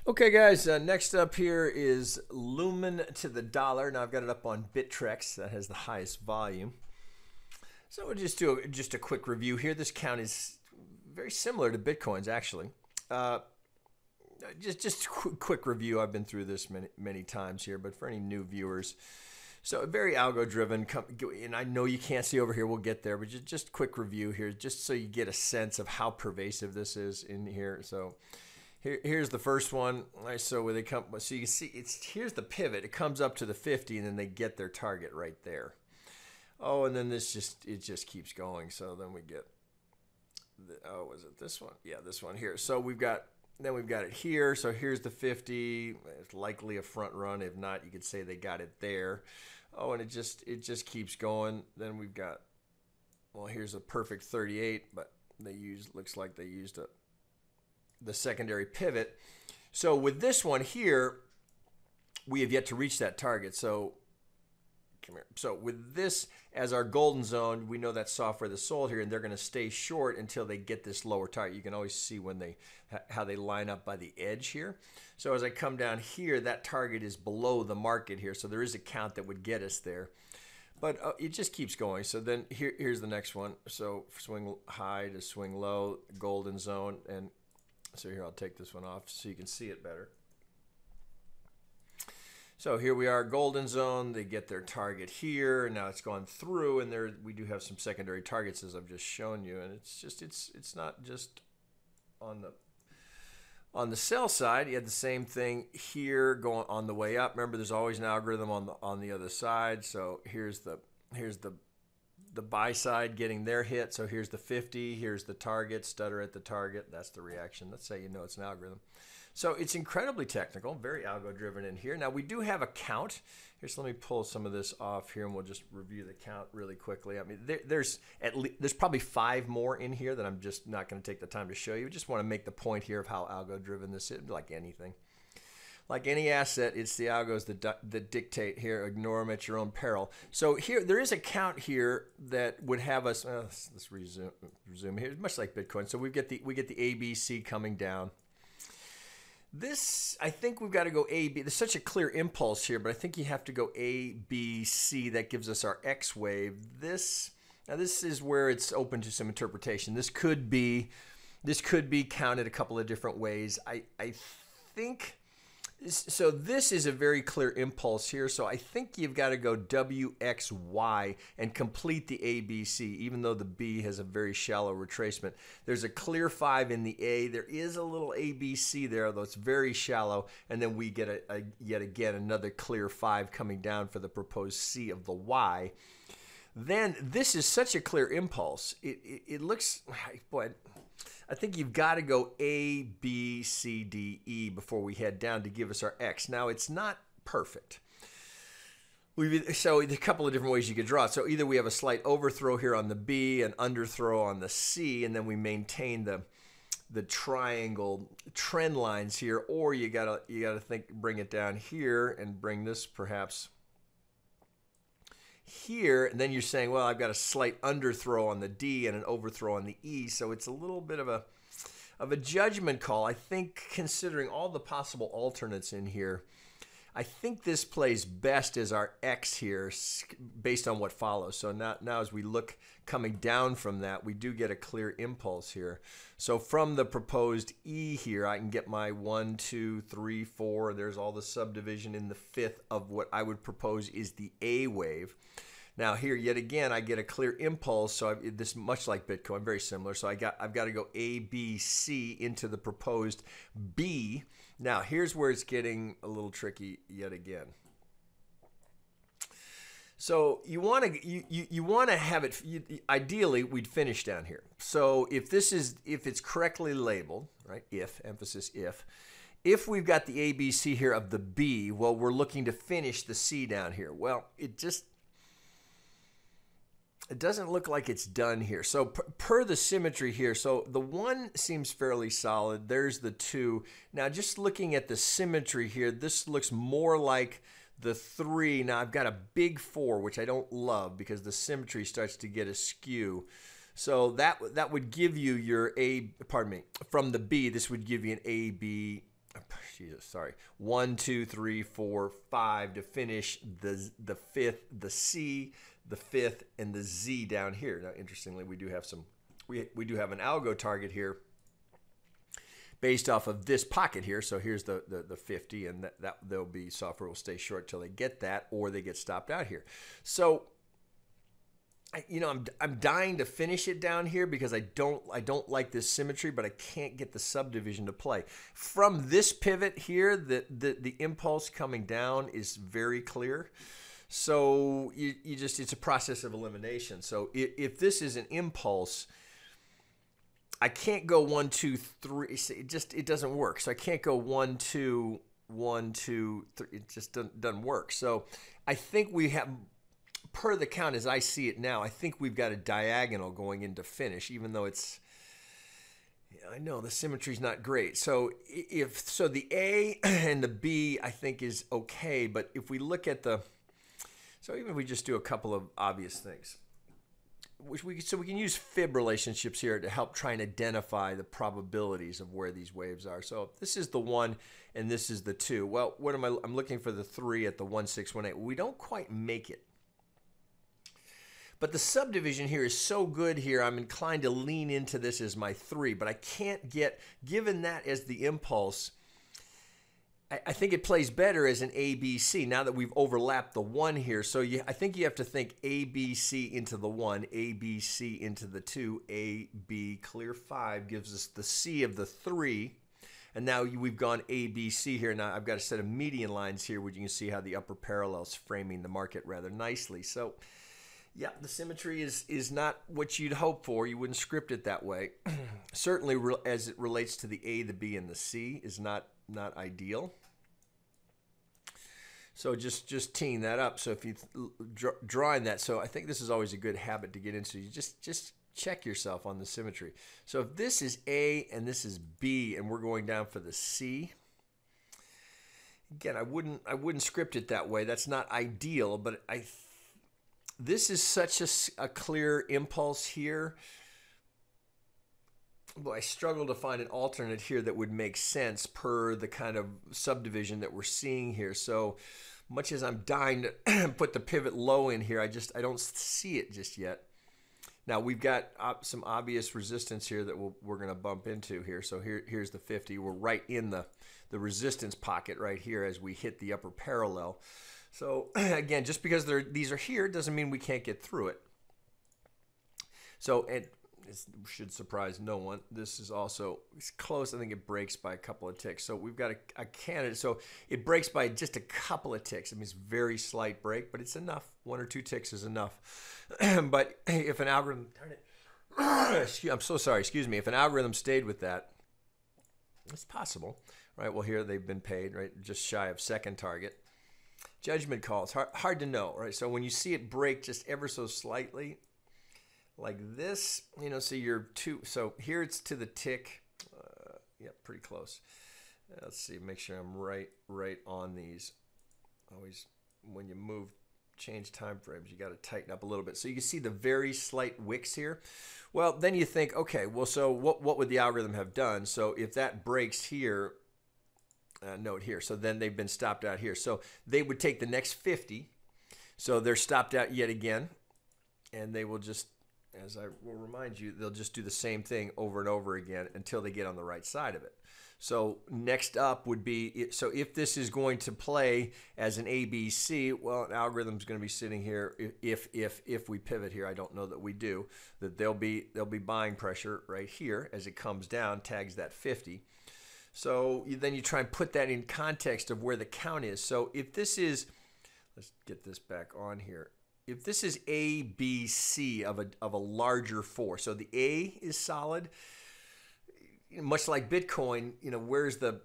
Okay, guys, next up here is Lumen to the dollar. Now I've got it up on Bittrex. That has the highest volume. So we'll just do just a quick review here. This count is very similar to Bitcoin's, actually. Just a quick review. I've been through this many times here, but for any new viewers, so very algo driven, and I know you can't see over here. We'll get there, but just quick review here, just so you get a sense of how pervasive this is in here. So here's the first one. So where they come, so you can see here's the pivot. It comes up to the 50, and then they get their target right there. Oh, and then it just keeps going. So then we get was it this one? Yeah, this one here. So we've got it here. So here's the 50. It's likely a front run. If not, you could say they got it there. Oh, and it just keeps going. Then we've got, well, here's a perfect 38, but looks like they used the secondary pivot. So with this one here, we have yet to reach that target. So come here. So with this as our golden zone, we know that software that's sold here, and they're going to stay short until they get this lower target. You can always see when how they line up by the edge here. So as I come down here, that target is below the market here. So there is a count that would get us there. But it just keeps going. So then here's the next one. So swing high to swing low, golden zone. And so here, I'll take this one off so you can see it better. So here we are, golden zone. They get their target here, and now it's gone through, and we do have some secondary targets as I've just shown you, and it's not just on the sell side. You had the same thing here going on the way up. Remember, there's always an algorithm on the other side. So here's the buy side getting their hit. So here's the 50. Here's the target. Stutter at the target. That's the reaction. Let's say you know it's an algorithm. So it's incredibly technical, very algo-driven in here. Now we do have a count. Here, so let me pull some of this off here, and we'll just review the count really quickly. I mean, there's probably 5 more in here that I'm just not going to take the time to show you. Just want to make the point here of how algo-driven this is. Like anything, like any asset, it's the algos that dictate here. Ignore them at your own peril. So here, there is a count here that would have us. Let's resume here. Much like Bitcoin. So we get the ABC coming down. This, I think we've got to go A, B. There's such a clear impulse here, but I think you have to go A, B, C. That gives us our X wave. Now this is where it's open to some interpretation. This could be counted a couple of different ways. I think, so this is a very clear impulse here. So I think you've got to go W, X, Y and complete the A, B, C, even though the B has a very shallow retracement. There's a clear 5 in the A. There is a little A, B, C there, though it's very shallow. And then we get yet again another clear 5 coming down for the proposed C of the Y. Then this is such a clear impulse. It looks, boy, I think you've got to go A, B, C, D, E before we head down to give us our X. Now, it's not perfect. So a couple of different ways you could draw it. So either we have a slight overthrow here on the B, an underthrow on the C, and then we maintain the triangle trend lines here, or you gotta bring it down here and bring this perhaps here, and then you're saying, well, I've got a slight underthrow on the D and an overthrow on the E, so it's a little bit of a judgment call. I think considering all the possible alternates in here, I think this plays best as our X here based on what follows. So now as we look coming down from that, we do get a clear impulse here. So from the proposed E here, I can get my 1, 2, 3, 4. There's all the subdivision in the 5th of what I would propose is the A wave. Now here, yet again, I get a clear impulse. So this much like Bitcoin, very similar. So I've got to go A, B, C into the proposed B. Now here's where it's getting a little tricky yet again. So you want to have it. Ideally, we'd finish down here. So if it's correctly labeled, right? Emphasis if we've got the A, B, C here of the B, well, we're looking to finish the C down here. Well, it doesn't look like it's done here. So per the symmetry here, so the 1 seems fairly solid. There's the 2. Now just looking at the symmetry here, this looks more like the 3. Now I've got a big 4, which I don't love because the symmetry starts to get askew. So that would give you your from the B, this would give you an A, B, Jesus, sorry, 1, 2, 3, 4, 5 to finish the fifth, the C, the fifth, and the Z down here. Now, interestingly, we do have some, we do have an algo target here based off of this pocket here. So here's the 50, and that there'll be software will stay short till they get that, or they get stopped out here. So, you know, I'm dying to finish it down here because I don't like this symmetry, but I can't get the subdivision to play. From this pivot here, the impulse coming down is very clear. So you just, it's a process of elimination. So if this is an impulse, I can't go 1, 2, 3. It doesn't work. So I can't go 1, 2, 1, 2, 3. It just doesn't work. So I think we have, per the count as I see it now, I think we've got a diagonal going into finish, even though it's, I know the symmetry's not great. So so the A and the B I think is okay, but if we look at the, so even if we just do a couple of obvious things, so we can use fib relationships here to help try and identify the probabilities of where these waves are. So this is the 1 and this is the 2. Well, what am I'm looking for the 3 at the 1, 6, 1, 8. We don't quite make it. But the subdivision here is so good here, I'm inclined to lean into this as my 3, but I can't get, given that as the impulse, I think it plays better as an ABC now that we've overlapped the 1 here. So I think you have to think ABC into the 1, ABC into the 2, AB clear 5 gives us the C of the 3. And now we've gone ABC here. Now I've got a set of median lines here where you can see how the upper parallel is framing the market rather nicely. So yeah, the symmetry is not what you'd hope for. You wouldn't script it that way. Certainly as it relates to the A, the B, and the C is not ideal. So just teeing that up. So if you drawing that, so I think this is always a good habit to get into. You just check yourself on the symmetry. So if this is A and this is B and we're going down for the C, again, I wouldn't script it that way. That's not ideal, but this is such a clear impulse here. Boy, I struggle to find an alternate here that would make sense per the kind of subdivision that we're seeing here. So much as I'm dying to put the pivot low in here, I don't see it just yet. Now we've got some obvious resistance here that we're going to bump into here. So here's the 50. We're right in the resistance pocket right here as we hit the upper parallel. So again, just because these are here doesn't mean we can't get through it. So, and it should surprise no one, this is also, it's close. I think it breaks by a couple of ticks. So we've got a candidate. So it breaks by just a couple of ticks. I mean, it's a very slight break, but it's enough. 1 or 2 ticks is enough. But if an algorithm, darn it, I'm so sorry, excuse me. If an algorithm stayed with that, it's possible, right? Well, here they've been paid, right? Just shy of second target. Judgment calls, hard to know, right? So when you see it break just ever so slightly, like this, you know, so so here it's to the tick. Yeah, pretty close. Let's see, make sure I'm right on these. Always, when you change time frames, you got to tighten up a little bit. So you can see the very slight wicks here. Well, then you think, okay, well, so what would the algorithm have done? So if that breaks here, note here, so then they've been stopped out here. So they would take the next 50. So they're stopped out yet again, and they will just, as I will remind you, they'll just do the same thing over and over again until they get on the right side of it. So next up would be, so if this is going to play as an ABC, well, an algorithm's going to be sitting here. If we pivot here, I don't know that we do, that there'll be buying pressure right here as it comes down, tags that 50. So then you try and put that in context of where the count is. So if this is, let's get this back on here. If this is A, B, C of a larger 4, so the A is solid, much like Bitcoin, you know, where's the,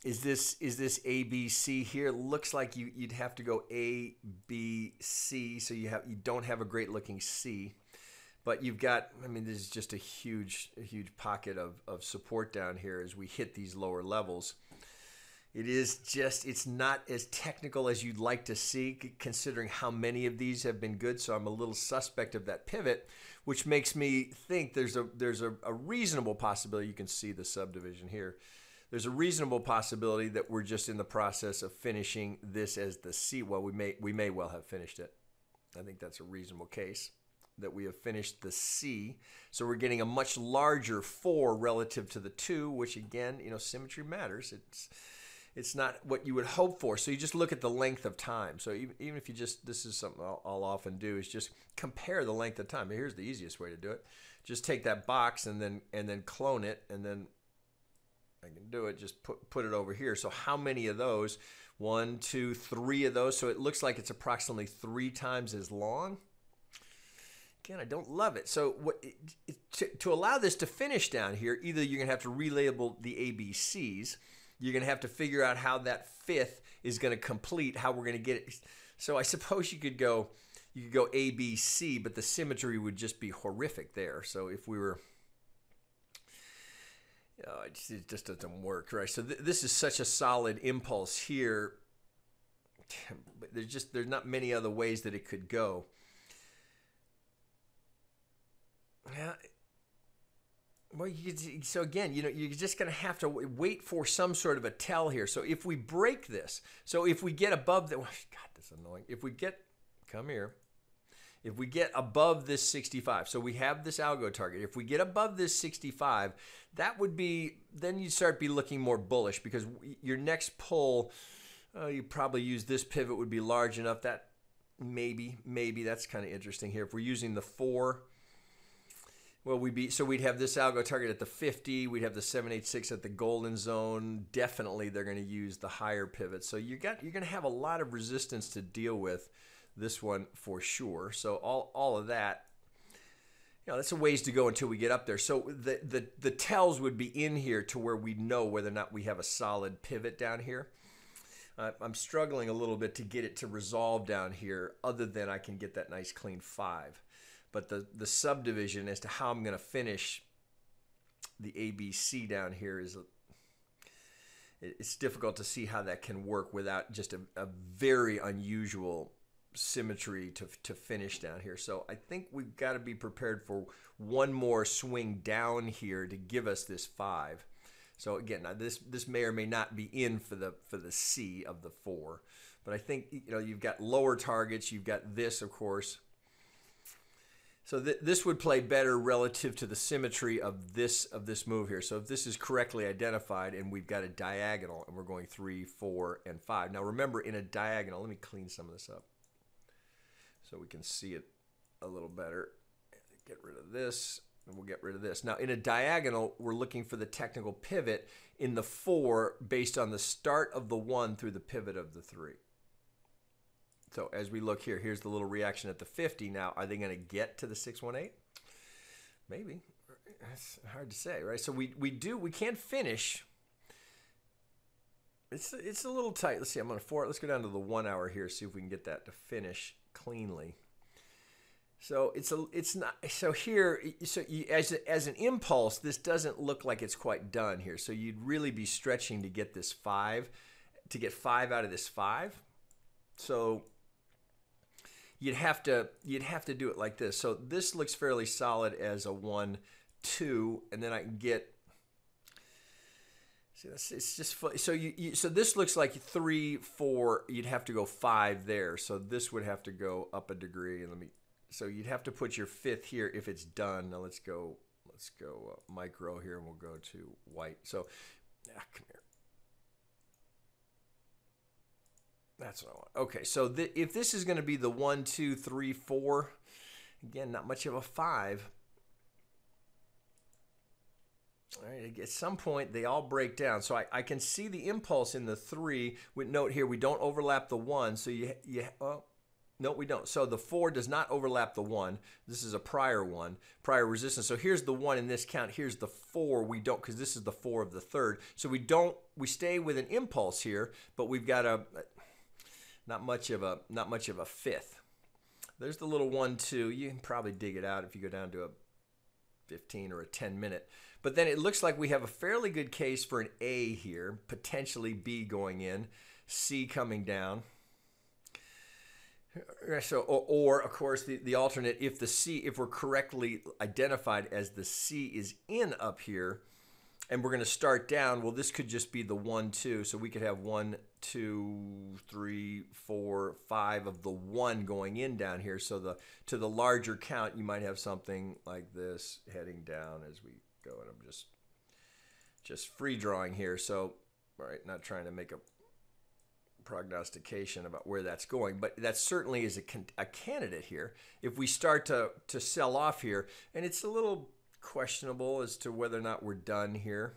is this A, B, C here? It looks like you'd have to go A, B, C, so you don't have a great looking C. But you've got, I mean, this is just a huge pocket of support down here as we hit these lower levels. It is just, it's not as technical as you'd like to see, considering how many of these have been good. So I'm a little suspect of that pivot, which makes me think there's a reasonable possibility, you can see the subdivision here, there's a reasonable possibility that we're just in the process of finishing this as the C. Well, we may well have finished it. I think that's a reasonable case that we have finished the C. So we're getting a much larger 4 relative to the 2, which again, you know, symmetry matters. It's not what you would hope for. So you just look at the length of time. So even if you just, this is something I'll often do, is just compare the length of time. Here's the easiest way to do it. Just take that box and then clone it, and then I can do it, just put it over here. So how many of those? 1, 2, 3 of those. So it looks like it's approximately 3 times as long. Again, I don't love it. So to allow this to finish down here, either you're going to have to relabel the ABCs. You're going to have to figure out how that 5th is going to complete, how we're going to get it. So I suppose you could go ABC, but the symmetry would just be horrific there. So if we were... it just doesn't work, right? So this is such a solid impulse here. There's not many other ways that it could go. Yeah. Well, so again, you know, you're just going to have to wait for some sort of a tell here. So if we break this, so if we get above the, God, that's annoying. If we get, come here. If we get above this 65, so we have this algo target. If we get above this 65, that would be, then you start be looking more bullish, because your next pull, you probably use this pivot would be large enough that maybe that's kind of interesting here. If we're using the 4, well, we'd have this algo target at the 50. We'd have the 786 at the golden zone. Definitely, they're going to use the higher pivot. So you're going to have a lot of resistance to deal with. This one for sure. So all of that, you know, that's a ways to go until we get up there. So the tells would be in here to where we know whether or not we have a solid pivot down here. I'm struggling a little bit to get it to resolve down here, other than I can get that nice clean 5. But the subdivision as to how I'm going to finish the ABC down here is it's difficult to see how that can work without just a very unusual symmetry to finish down here. So I think we've got to be prepared for one more swing down here to give us this 5. So again, now this may or may not be in for the C of the 4, but I think, you know, you've got lower targets, you've got this, of course. So this would play better relative to the symmetry of this move here. So if this is correctly identified and we've got a diagonal and we're going 3, 4, and 5. Now remember, in a diagonal, let me clean some of this up so we can see it a little better. Get rid of this, and we'll get rid of this. Now, in a diagonal, we're looking for the technical pivot in the 4 based on the start of the 1 through the pivot of the 3. So as we look here, here's the little reaction at the 50. Now, are they going to get to the 618? Maybe. It's hard to say, right? So we can't finish. It's a little tight. Let's see. Let's go down to the 1 hour here, see if we can get that to finish cleanly. So it's not, so here, so as an impulse, this doesn't look like it's quite done here. So you'd really be stretching to get this 5, to get 5 out of this 5. So you'd have to do it like this. So this looks fairly solid as a 1, 2, and then I can get, see, it's just so so this looks like 3, 4. You'd have to go 5 there. So this would have to go up a degree. And so you'd have to put your 5th here if it's done. Now let's go micro here, and we'll go to white. So come here. That's what I want. Okay, so if this is going to be the 1, 2, 3, 4, again, not much of a 5. All right, at some point, they all break down. So I can see the impulse in the 3. With note here, we don't overlap the 1. So no, we don't. So the 4 does not overlap the 1. This is a prior one, prior resistance. So here's the 1 in this count. Here's the 4. We don't, because this is the 4 of the 3rd. So we stay with an impulse here, but we've got not much of a 5th. There's the little 1, 2. You can probably dig it out if you go down to a 15 or a 10 minute. But then it looks like we have a fairly good case for an A here, potentially B going in, C coming down. So, or of course, the alternate, if we're correctly identified as the C is in up here, and we're going to start down. Well, this could just be the 1, 2. So we could have 1, 2, 3, 4, 5 of the 1 going in down here. So to the larger count, you might have something like this heading down as we go. And I'm just free drawing here. So, all right, not trying to make a prognostication about where that's going, but that certainly is a candidate here. If we start to sell off here, and it's a little questionable as to whether or not we're done here.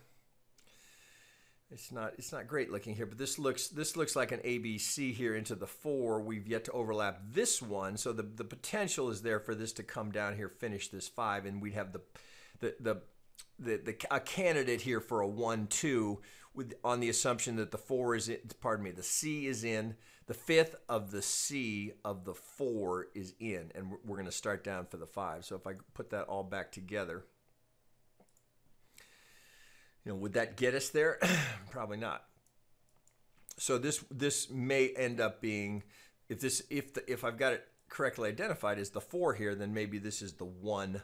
It's not great looking here, but this looks like an ABC here into the 4. We've yet to overlap this one, so the potential is there for this to come down here, finish this 5, and we'd have a candidate here for a 1, 2 on the assumption that the 4 is in, pardon me, the C is in, the 5th of the C of the 4 is in, and we're going to start down for the 5. So if I put that all back together, would that get us there? Probably not. So this may end up being, if I've got it correctly identified as the 4 here, then maybe this is the 1.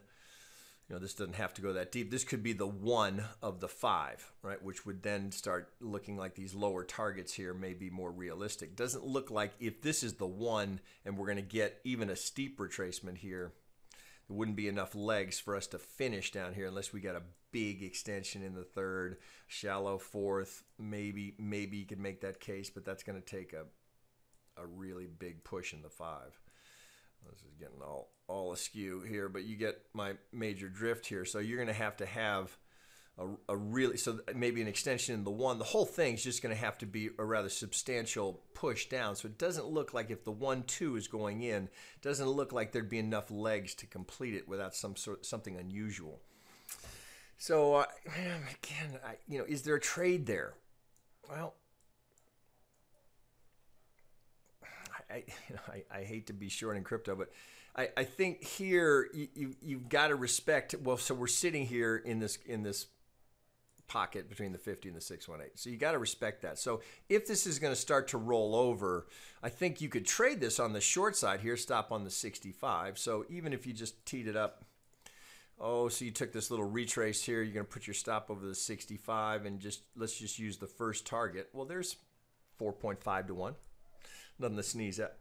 This doesn't have to go that deep. This could be the 1 of the 5, right? Which would then start looking like these lower targets here may be more realistic. Doesn't look like if this is the 1 and we're going to get even a steep retracement here, there wouldn't be enough legs for us to finish down here unless we got a big extension in the 3rd, shallow 4th. Maybe you could make that case, but that's going to take a really big push in the 5. This is getting all askew here, but you get my major drift here. So you're going to have a really, so maybe an extension in the 1. The whole thing's just going to have to be a rather substantial push down. So it doesn't look like if the 1, 2 is going in, it doesn't look like there'd be enough legs to complete it without something unusual. So again, is there a trade there? Well, I hate to be short in crypto, but I think here you've got to respect. Well, so we're sitting here in this pocket between the 50 and the 618. So you got to respect that. So if this is going to start to roll over, I think you could trade this on the short side here, stop on the 65. So even if you just teed it up, so you took this little retrace here, you're going to put your stop over the 65 and let's just use the first target. Well, there's 4.5 to 1. Nothing to sneeze at.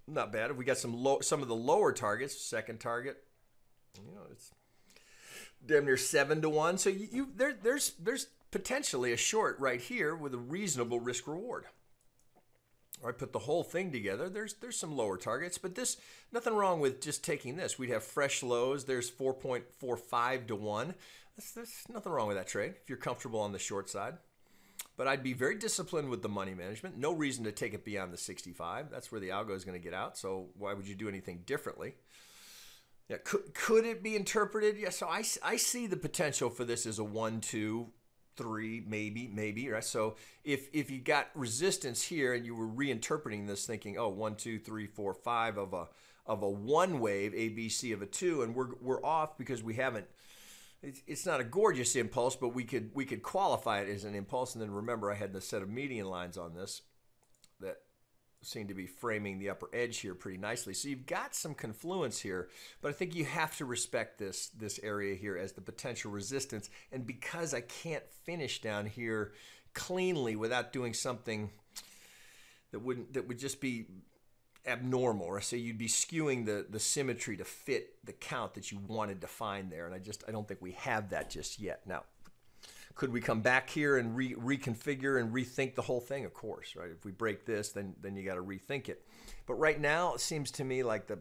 Not bad. If we got some of the lower targets, second target, it's damn near 7 to 1. So there's potentially a short right here with a reasonable risk reward. All right, put the whole thing together. There's some lower targets, but nothing wrong with just taking this. We'd have fresh lows. There's 4.45 to 1. There's nothing wrong with that trade if you're comfortable on the short side. But I'd be very disciplined with the money management. No reason to take it beyond the 65. That's where the algo is going to get out. So why would you do anything differently? Yeah, could it be interpreted? Yeah. So I see the potential for this as a 1, 2, 3, maybe, right? So if you got resistance here and you were reinterpreting this, thinking, 1, 2, 3, 4, 5 of a 1 wave, ABC of a 2, and we're off because we haven't. It's not a gorgeous impulse, but we could qualify it as an impulse. And then remember, I had the set of median lines on this that seem to be framing the upper edge here pretty nicely. So you've got some confluence here, but I think you have to respect this area here as the potential resistance. And because I can't finish down here cleanly without doing something that would just be abnormal, or say you'd be skewing the symmetry to fit the count that you wanted to find there, and I don't think we have that just yet. Now, could we come back here and reconfigure and rethink the whole thing? Of course, right? If we break this, then you got to rethink it. But right now, it seems to me like the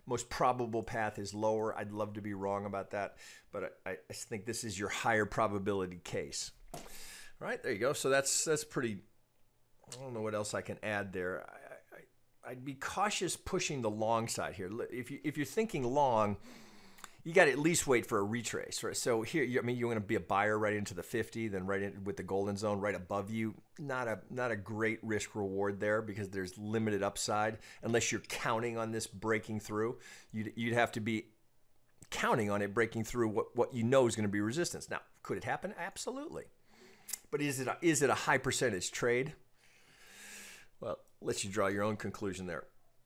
most probable path is lower. I'd love to be wrong about that, but I think this is your higher probability case. All right, there you go. So that's pretty. I don't know what else I can add there. I'd be cautious pushing the long side here. If you're thinking long, you got to at least wait for a retrace, right? So here, you're going to be a buyer right into the 50, then right in with the golden zone right above you. Not a great risk reward there because there's limited upside unless you're counting on this breaking through. You'd have to be counting on it breaking through what you know is going to be resistance. Now, could it happen? Absolutely. But is it a high percentage trade? Well, let you draw your own conclusion there.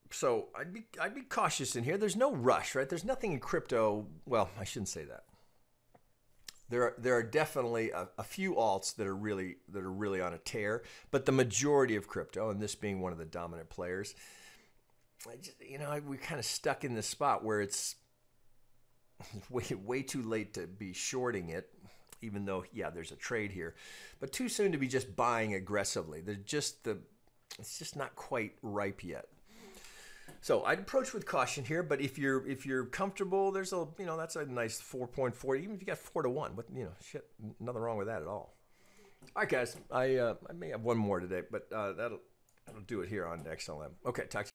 So I'd be cautious in here. There's no rush, right? There's nothing in crypto. Well, I shouldn't say that. There are definitely a few alts that are really on a tear, but the majority of crypto, and this being one of the dominant players, we're kind of stuck in this spot where it's way too late to be shorting it, even though there's a trade here, but too soon to be just buying aggressively. It's just not quite ripe yet. So I'd approach with caution here, but if you're comfortable, there's that's a nice 4.4. Even if you got 4-1, shit, nothing wrong with that at all. All right, guys, I may have one more today, but that'll do it here on XLM. Okay, talk to you.